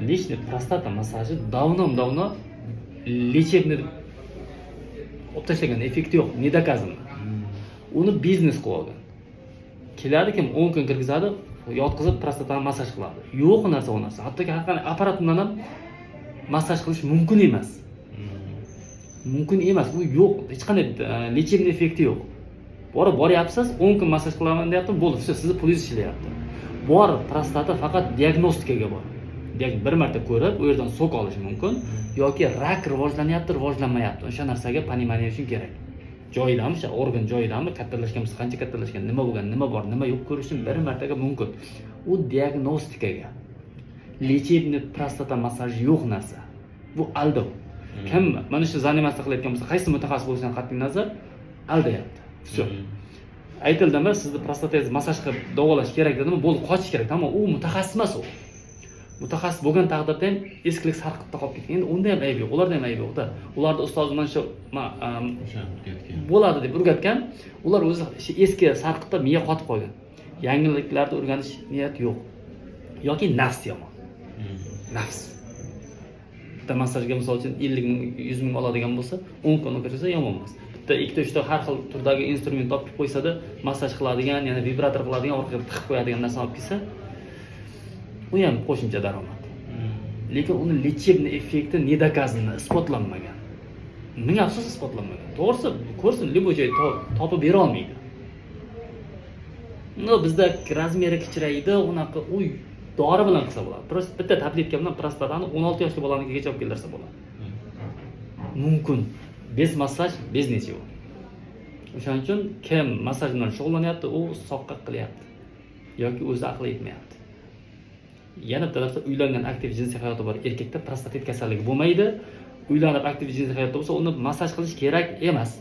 Lishniy prostata massaji давно lechebniy olib tashlagan effekti yo'q, не доказано. Uni biznes qilib olgan. Keladi kim 10 kun kirgizadi, yotqizib prostatani massaj qiladi. Yo'q narsa u narsa. Hattoki har qanday apparat bilan ham massaj qilish mumkin emas. Mumkin emas, bu yo'q. Hech qanday lechebniy effekti yo'q. Boryapsiz, 10 kun massaj qilaman deyapti, bo'ldi, sizni pulingiz ishlayapti. Prostata faqat diagnostikaga bor. Bir marta ko'rib, u yerdan sok olish mumkin yoki rak rivojlanmayapti. O'sha narsaga poнимание uchun kerak. Joyidami, o'sha organ joyidami, kattalashgan, qancha kattalashgan, nima bo'lgan, nima bor, nima yo'q ko'rish uchun bir martaga mumkin. U diagnostikaga. Lechebniy prostata massaji yo'q narsa. Bu aldov. Kim mana shu zanimatsiya qilayotgan bo'lsa, qaysi mutaxassis bo'lishidan qat'iy nazar aldayapti. Все. Aytildimi, sizni prostatangizni massaj qilib davolash kerak dedimi, bo'ldi, qochish kerak. Ammo u mutaxassis emas u. Mutaxassis bo'lgan taqdirda ham eskilik sarqitda qolib ketgan. Endi unda ham ayb yo'q, ularda ham ayb yo'q-da. Ularni ustozi mana shu bo'ladi deb o'rgatgan, ular o'zi eski sarqitda miya qotib qolgan. Yangiliklarni o'rganish niyati yo'q. Yoki nafs yomon. Nafs. Bitta massajga misol uchun 50 ming, 100 ming oladigan bo'lsa, 10 kun o'tkazsa yomon emas. Bitta ikkita uchta har xil turdagi instrument topib qo'ysada, massaj qiladigan, yana vibrator qiladigan, orqaga tiqib qo'yadigan narsa olib kelsa, u ham qo'shimcha daromad. Lekin uni lechebniy effekti не доказано, isbotlanmagan. Ming afsus isbotlanmagan. To'g'risi, ko'rsin, любой joy topib bera olmaydi. Bizda razmeri kichraydi, unaqa uy dori bilan qilsa bo'ladi. Prosta bitta tabletka bilan prostatani 16 yoshli bolanikigacha olib keltirsa bo'ladi. Mumkin. Bez massaj, bez nechego. O'shaning uchun kim massaj bilan shug'ullanyapti, u soqqa qilyapti yoki o'zi aqli yetmayapti. Yana bitta narsa, uylangan aktiv jinsiy hayoti bor erkakda prostatit kasalligi bo'lmaydi. Uylanib aktiv jinsiy hayotda bo'lsa, uni massaj qilish kerak emas.